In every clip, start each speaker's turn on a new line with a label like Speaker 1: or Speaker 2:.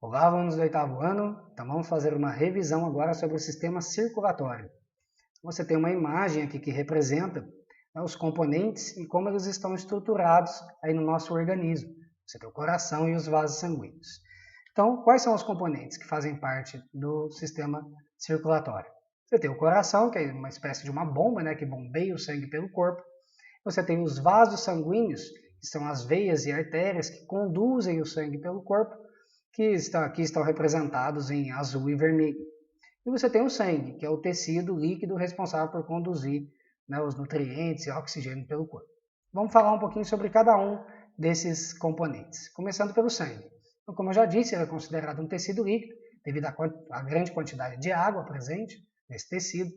Speaker 1: Olá, alunos do oitavo ano. Então vamos fazer uma revisão agora sobre o sistema circulatório. Você tem uma imagem aqui que representa, né, os componentes e como eles estão estruturados aí no nosso organismo. Você tem o coração e os vasos sanguíneos. Então, quais são os componentes que fazem parte do sistema circulatório? Você tem o coração, que é uma espécie de uma bomba, né, que bombeia o sangue pelo corpo. Você tem os vasos sanguíneos, que são as veias e artérias que conduzem o sangue pelo corpo, que aqui estão representados em azul e vermelho. E você tem o sangue, que é o tecido líquido responsável por conduzir, né, os nutrientes e oxigênio pelo corpo. Vamos falar um pouquinho sobre cada um desses componentes, começando pelo sangue. Então, como eu já disse, ele é considerado um tecido líquido, devido à grande quantidade de água presente nesse tecido.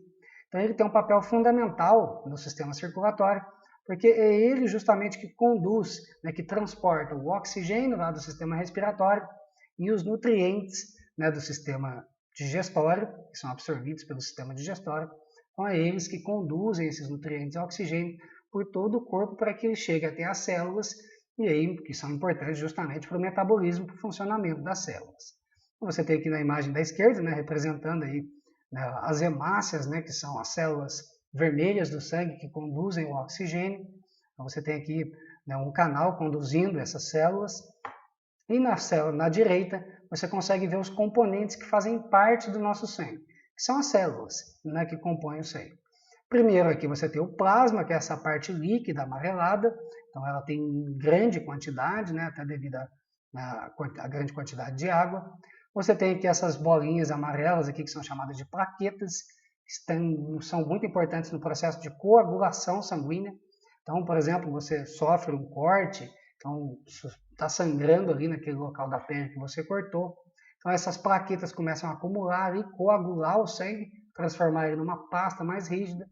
Speaker 1: Então, ele tem um papel fundamental no sistema circulatório, porque é ele justamente que conduz, né, que transporta o oxigênio lá do sistema respiratório e os nutrientes, né, do sistema digestório, que são absorvidos pelo sistema digestório, então é eles que conduzem esses nutrientes e oxigênio por todo o corpo para que ele chegue até as células, e aí que são importantes justamente para o metabolismo, para o funcionamento das células. Então, você tem aqui na imagem da esquerda, né, representando aí, né, as hemácias, né, que são as células vermelhas do sangue que conduzem o oxigênio. Então, você tem aqui, né, um canal conduzindo essas células. E na célula, na direita, você consegue ver os componentes que fazem parte do nosso sangue, que são as células, né, que compõem o sangue. Primeiro aqui você tem o plasma, que é essa parte líquida amarelada, então ela tem grande quantidade, né, até devido à grande quantidade de água. Você tem aqui essas bolinhas amarelas aqui que são chamadas de plaquetas, que são muito importantes no processo de coagulação sanguínea. Então, por exemplo, você sofre um corte, então está sangrando ali naquele local da pele que você cortou. Então essas plaquetas começam a acumular e coagular o sangue, transformar ele numa pasta mais rígida,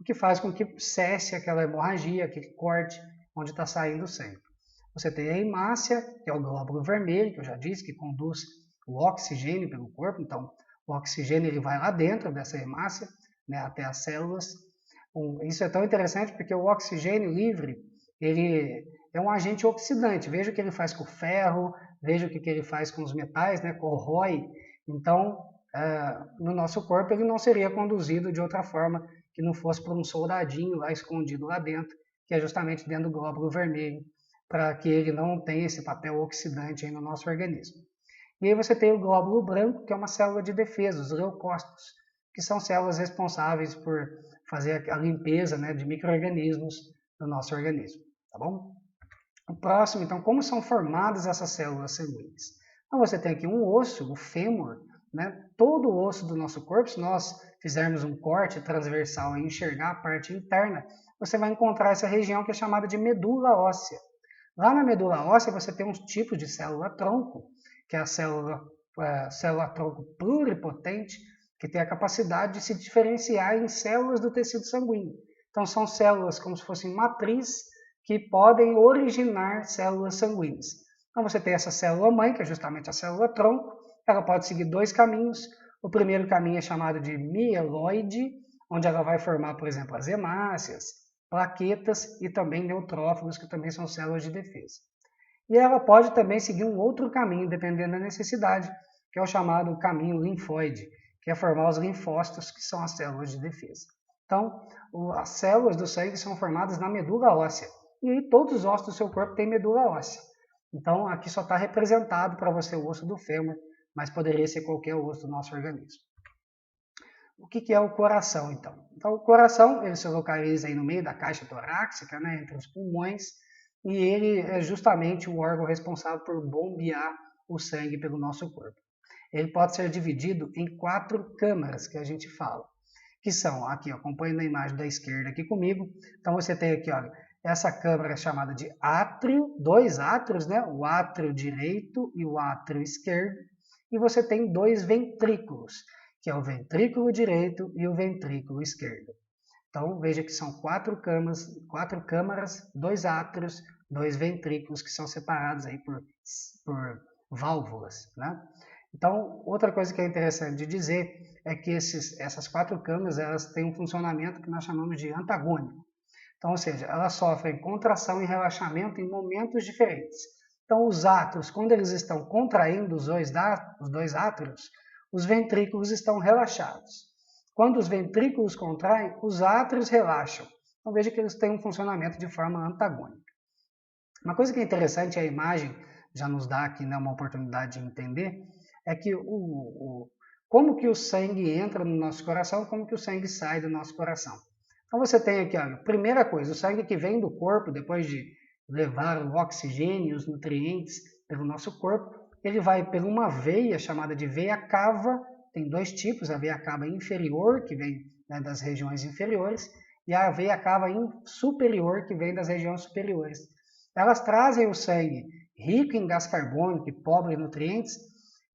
Speaker 1: o que faz com que cesse aquela hemorragia, aquele corte onde está saindo o sangue. Você tem a hemácia, que é o glóbulo vermelho, que eu já disse, que conduz o oxigênio pelo corpo. Então, o oxigênio ele vai lá dentro dessa hemácia, né, até as células. Isso é tão interessante porque o oxigênio livre, ele é um agente oxidante. Veja o que ele faz com o ferro, veja o que ele faz com os metais, né, corrói. Então, no nosso corpo, ele não seria conduzido de outra forma que não fosse por um soldadinho lá escondido lá dentro, que é justamente dentro do glóbulo vermelho, para que ele não tenha esse papel oxidante aí no nosso organismo. E aí você tem o glóbulo branco, que é uma célula de defesa, os leucócitos, que são células responsáveis por fazer a limpeza, né, de micro-organismos no nosso organismo, tá bom? O próximo, então, como são formadas essas células sanguíneas? Então, você tem aqui um osso, o fêmur, né? Todo o osso do nosso corpo, se nós fizermos um corte transversal e enxergar a parte interna, você vai encontrar essa região que é chamada de medula óssea. Lá na medula óssea você tem uns tipos de célula-tronco, que é a célula-tronco pluripotente, que tem a capacidade de se diferenciar em células do tecido sanguíneo. Então são células como se fossem matriz que podem originar células sanguíneas. Então você tem essa célula-mãe, que é justamente a célula-tronco, ela pode seguir dois caminhos. O primeiro caminho é chamado de mieloide, onde ela vai formar, por exemplo, as hemácias, plaquetas e também neutrófilos, que também são células de defesa. E ela pode também seguir um outro caminho, dependendo da necessidade, que é o chamado caminho linfóide, que é formar os linfócitos, que são as células de defesa. Então, as células do sangue são formadas na medula óssea. E aí todos os ossos do seu corpo têm medula óssea. Então, aqui só está representado para você o osso do fêmur, mas poderia ser qualquer osso do nosso organismo. O que é o coração, então? Então, o coração ele se localiza aí no meio da caixa torácica, né, entre os pulmões, e ele é justamente o órgão responsável por bombear o sangue pelo nosso corpo. Ele pode ser dividido em 4 câmaras, que a gente fala, que são, aqui, acompanha na imagem da esquerda aqui comigo. Então, você tem aqui, olha, essa câmara é chamada de átrio, 2 átrios, né, o átrio direito e o átrio esquerdo, e você tem 2 ventrículos, que é o ventrículo direito e o ventrículo esquerdo. Então, veja que são 4 câmaras, 2 átrios, 2 ventrículos, que são separados aí por válvulas, né? Então, outra coisa que é interessante de dizer é que essas 4 câmaras elas têm um funcionamento que nós chamamos de antagônico. Então, ou seja, elas sofrem contração e relaxamento em momentos diferentes. Então, os átrios, quando eles estão contraindo os dois átrios, os ventrículos estão relaxados. Quando os ventrículos contraem, os átrios relaxam. Então, veja que eles têm um funcionamento de forma antagônica. Uma coisa que é interessante, a imagem já nos dá aqui, né, uma oportunidade de entender, é que como que o sangue entra no nosso coração, como que o sangue sai do nosso coração. Então você tem aqui, olha, primeira coisa, o sangue que vem do corpo, depois de levar o oxigênio e os nutrientes pelo nosso corpo, ele vai por uma veia chamada de veia cava. Tem dois tipos, a veia cava inferior, que vem, né, das regiões inferiores, e a veia cava superior, que vem das regiões superiores. Elas trazem o sangue rico em gás carbônico e pobre em nutrientes,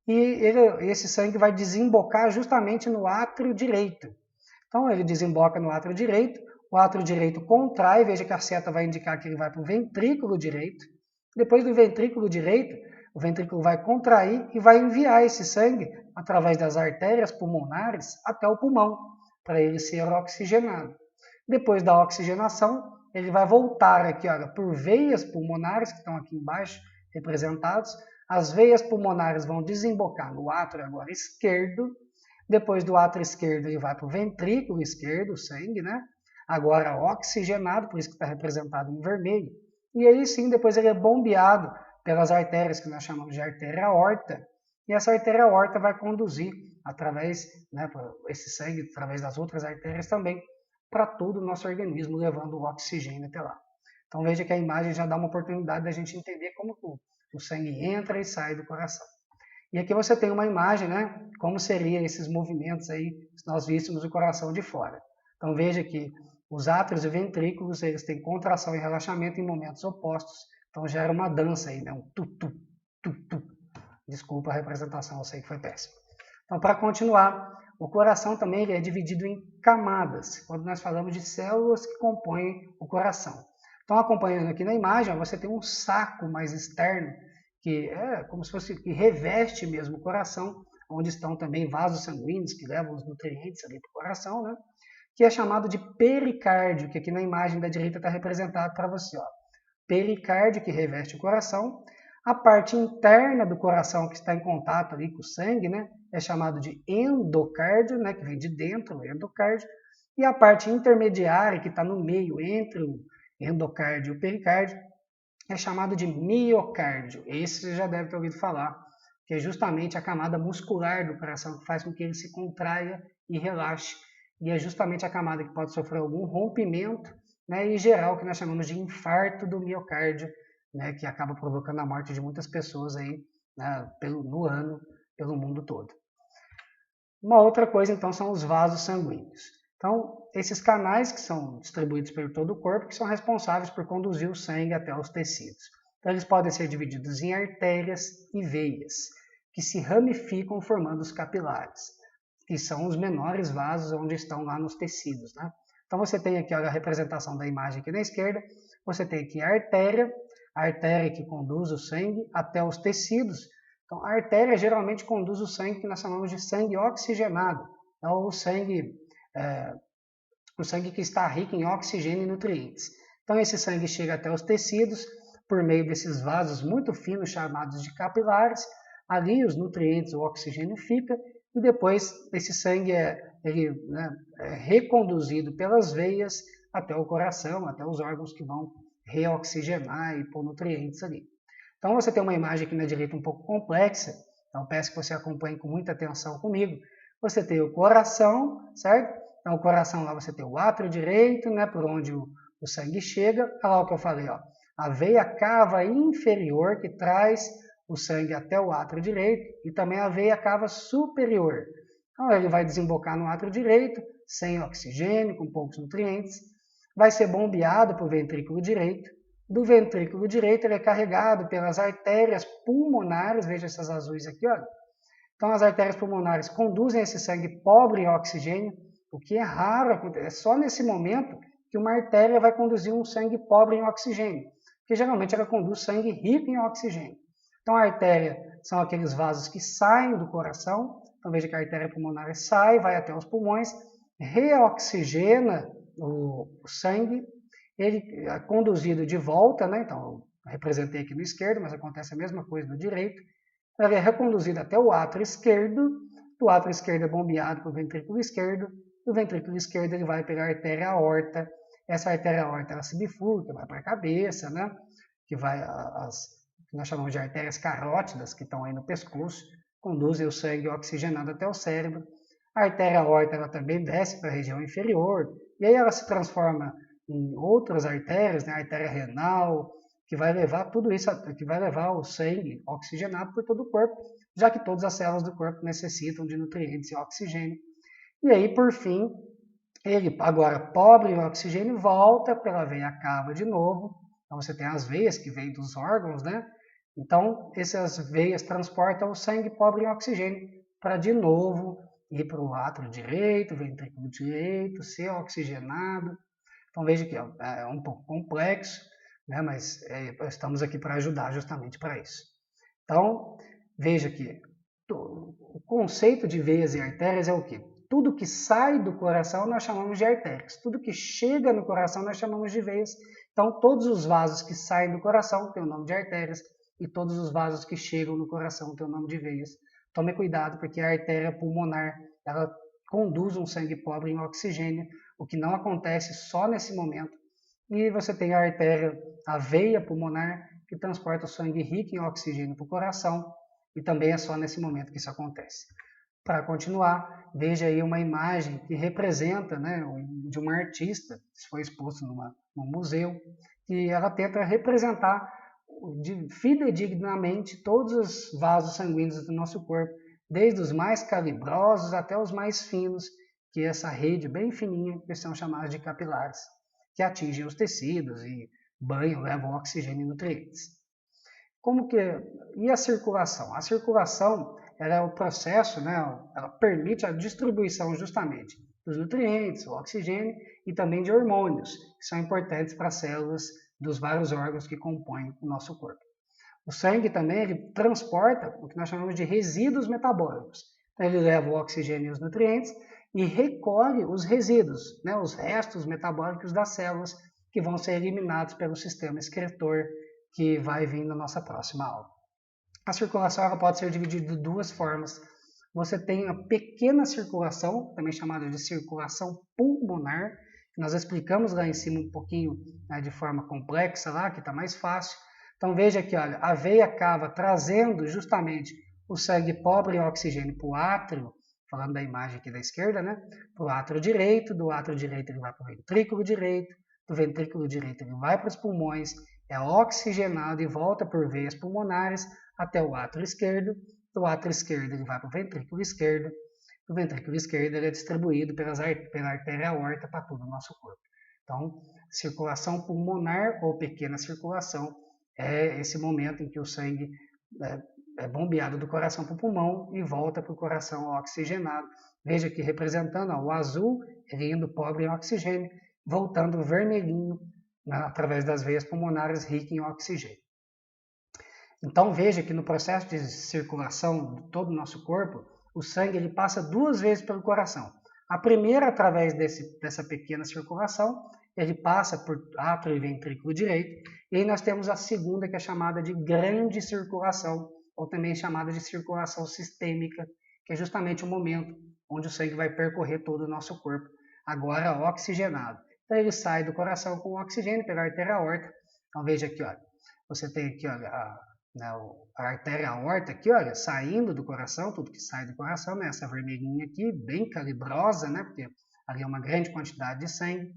Speaker 1: e esse sangue vai desembocar justamente no átrio direito. Então ele desemboca no átrio direito, o átrio direito contrai, veja que a seta vai indicar que ele vai para o ventrículo direito. Depois do ventrículo direito, o ventrículo vai contrair e vai enviar esse sangue através das artérias pulmonares até o pulmão, para ele ser oxigenado. Depois da oxigenação, ele vai voltar aqui, olha, por veias pulmonares, que estão aqui embaixo, representados. As veias pulmonares vão desembocar no átrio agora esquerdo. Depois do átrio esquerdo, ele vai para o ventrículo esquerdo, o sangue, né? Agora oxigenado, por isso que está representado em vermelho. E aí sim, depois ele é bombeado pelas artérias que nós chamamos de artéria aorta. E essa artéria aorta vai conduzir através, né, esse sangue, através das outras artérias também, para todo o nosso organismo, levando o oxigênio até lá. Então veja que a imagem já dá uma oportunidade da gente entender como o sangue entra e sai do coração. E aqui você tem uma imagem, né, como seriam esses movimentos aí, se nós víssemos o coração de fora. Então veja que os átrios e ventrículos, eles têm contração e relaxamento em momentos opostos. Então gera uma dança aí, né, um tu-tu, tu-tu. Desculpa a representação, eu sei que foi péssimo. Então, para continuar, o coração também ele é dividido em camadas, quando nós falamos de células que compõem o coração. Então, acompanhando aqui na imagem, você tem um saco mais externo, que é como se fosse, que reveste mesmo o coração, onde estão também vasos sanguíneos que levam os nutrientes ali para o coração, né? Que é chamado de pericárdio, que aqui na imagem da direita está representado para você. Ó. Pericárdio, que reveste o coração. A parte interna do coração, que está em contato ali com o sangue, né, é chamado de endocárdio, né, que vem de dentro, o endocárdio. E a parte intermediária, que está no meio entre o endocárdio e o pericárdio, é chamado de miocárdio. Esse você já deve ter ouvido falar, que é justamente a camada muscular do coração que faz com que ele se contraia e relaxe. E é justamente a camada que pode sofrer algum rompimento, né, e em geral, que nós chamamos de infarto do miocárdio, né, que acaba provocando a morte de muitas pessoas aí, né, no ano, pelo mundo todo. Uma outra coisa, então, são os vasos sanguíneos. Então, esses canais que são distribuídos por todo o corpo, que são responsáveis por conduzir o sangue até os tecidos. Então, eles podem ser divididos em artérias e veias, que se ramificam formando os capilares, que são os menores vasos onde estão lá nos tecidos, né? Então, você tem aqui olha, a representação da imagem aqui na esquerda, você tem aqui a artéria que conduz o sangue até os tecidos. Então, a artéria geralmente conduz o sangue que nós chamamos de sangue oxigenado, é o sangue que está rico em oxigênio e nutrientes. Então, esse sangue chega até os tecidos por meio desses vasos muito finos chamados de capilares. Ali, os nutrientes, o oxigênio fica e depois esse sangue é reconduzido pelas veias até o coração, até os órgãos que vão reoxigenar e pôr nutrientes ali. Então você tem uma imagem aqui na direita um pouco complexa, então peço que você acompanhe com muita atenção comigo. Você tem o coração, certo? Então o coração lá você tem o átrio direito, né, por onde o sangue chega. Olha lá o que eu falei, ó. A veia cava inferior que traz o sangue até o átrio direito e também a veia cava superior. Então ele vai desembocar no átrio direito, sem oxigênio, com poucos nutrientes, vai ser bombeado para o ventrículo direito. Do ventrículo direito ele é carregado pelas artérias pulmonares, veja essas azuis aqui, olha. Então as artérias pulmonares conduzem esse sangue pobre em oxigênio, o que é raro, é só nesse momento que uma artéria vai conduzir um sangue pobre em oxigênio, porque geralmente ela conduz sangue rico em oxigênio. Então a artéria são aqueles vasos que saem do coração, então veja que a artéria pulmonar sai, vai até os pulmões, reoxigena o sangue, ele é conduzido de volta, né? Então representei aqui no esquerdo, mas acontece a mesma coisa no direito. Ela é reconduzida até o átrio esquerdo, do átrio esquerdo é bombeado para o ventrículo esquerdo, do ventrículo esquerdo ele vai pegar a artéria aorta, essa artéria aorta ela se bifurca, vai para a cabeça, né? Que vai que nós chamamos de artérias carótidas, que estão aí no pescoço, conduzem o sangue oxigenado até o cérebro. A artéria aorta ela também desce para a região inferior, e aí ela se transforma em outras artérias, né? A artéria renal, que vai levar tudo isso, que vai levar o sangue oxigenado por todo o corpo, já que todas as células do corpo necessitam de nutrientes e oxigênio. E aí, por fim, ele, agora pobre em oxigênio, volta pela veia cava de novo. Então você tem as veias que vêm dos órgãos, né? Então essas veias transportam o sangue pobre em oxigênio para de novo ir para o átrio direito, ventrículo direito, ser oxigenado. Então veja que é um pouco complexo, né? Mas estamos aqui para ajudar justamente para isso. Então veja que o conceito de veias e artérias é o quê? Tudo que sai do coração nós chamamos de artérias. Tudo que chega no coração nós chamamos de veias. Então, todos os vasos que saem do coração têm o nome de artérias e todos os vasos que chegam no coração têm o nome de veias. Tome cuidado, porque a artéria pulmonar ela conduz um sangue pobre em oxigênio, o que não acontece só nesse momento. E você tem a artéria, a veia pulmonar, que transporta o sangue rico em oxigênio para o coração, e também é só nesse momento que isso acontece. Para continuar, veja aí uma imagem que representa, né, de uma artista, que foi exposto num museu, que ela tenta representar fidedignamente todos os vasos sanguíneos do nosso corpo, desde os mais calibrosos até os mais finos, que é essa rede bem fininha que são chamadas de capilares, que atingem os tecidos e banham, levam oxigênio e nutrientes. Como que e a circulação? A circulação ela é o processo, né? Ela permite a distribuição justamente dos nutrientes, o oxigênio e também de hormônios, que são importantes para as células dos vários órgãos que compõem o nosso corpo. O sangue também ele transporta o que nós chamamos de resíduos metabólicos. Então, ele leva o oxigênio e os nutrientes e recolhe os resíduos, né? Os restos metabólicos das células que vão ser eliminados pelo sistema excretor que vai vir na nossa próxima aula. A circulação ela pode ser dividida de duas formas. Você tem a pequena circulação, também chamada de circulação pulmonar, que nós explicamos lá em cima um pouquinho, né, de forma complexa lá, que está mais fácil. Então veja aqui, olha, a veia cava trazendo justamente o sangue pobre em oxigênio para o átrio, falando da imagem aqui da esquerda, né? Para o átrio direito, do átrio direito ele vai para o ventrículo direito, do ventrículo direito ele vai para os pulmões, é oxigenado e volta por veias pulmonares até o átrio esquerdo. Do átrio esquerdo ele vai para o ventrículo esquerdo. Do ventrículo esquerdo ele é distribuído pela artéria aorta para todo o nosso corpo. Então, circulação pulmonar ou pequena circulação é esse momento em que o sangue é bombeado do coração para o pulmão e volta para o coração oxigenado. Veja aqui representando o azul, ele indo pobre em oxigênio, voltando vermelhinho, né, através das veias pulmonares ricas em oxigênio. Então veja que no processo de circulação de todo o nosso corpo, o sangue ele passa duas vezes pelo coração. A primeira através dessa pequena circulação, ele passa por átrio e ventrículo direito, e aí nós temos a segunda que é chamada de grande circulação, ou também chamada de circulação sistêmica, que é justamente o momento onde o sangue vai percorrer todo o nosso corpo, agora oxigenado. Então ele sai do coração com oxigênio pela artéria aorta. Então veja aqui, olha, você tem aqui, olha, a artéria aorta aqui, olha, saindo do coração, tudo que sai do coração, né? Essa vermelhinha aqui, bem calibrosa, né? Porque ali é uma grande quantidade de sangue.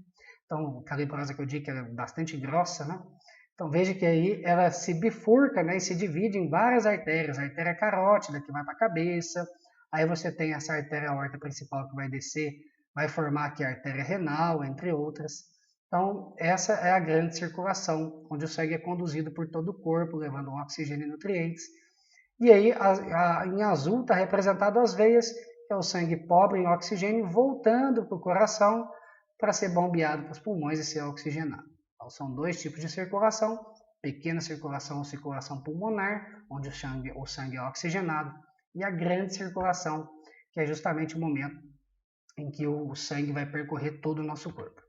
Speaker 1: Então, calibrosa que eu digo que ela é bastante grossa, né? Então, veja que aí ela se bifurca, né? E se divide em várias artérias. A artéria carótida, que vai para a cabeça. Aí você tem essa artéria aorta principal que vai descer, vai formar aqui a artéria renal, entre outras. Então, essa é a grande circulação, onde o sangue é conduzido por todo o corpo, levando oxigênio e nutrientes. E aí, em azul, está representado as veias, que é o sangue pobre em oxigênio, voltando para o coração para ser bombeado para os pulmões e ser oxigenado. Então, são dois tipos de circulação: pequena circulação ou circulação pulmonar, onde o sangue é oxigenado, e a grande circulação, que é justamente o momento em que o sangue vai percorrer todo o nosso corpo.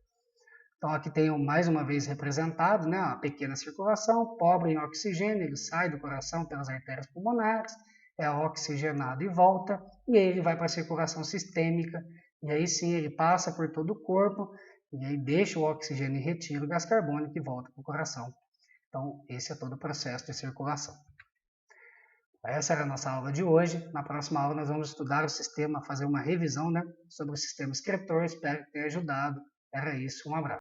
Speaker 1: Então aqui tem mais uma vez representado, né, a pequena circulação, pobre em oxigênio, ele sai do coração pelas artérias pulmonares, é oxigenado e volta, e aí ele vai para a circulação sistêmica, e aí sim ele passa por todo o corpo, e aí deixa o oxigênio e retira o gás carbônico e volta para o coração. Então esse é todo o processo de circulação. Essa era a nossa aula de hoje. Na próxima aula nós vamos estudar o sistema, fazer uma revisão, né, sobre o sistema excretor. Espero que tenha ajudado. Era isso, um abraço.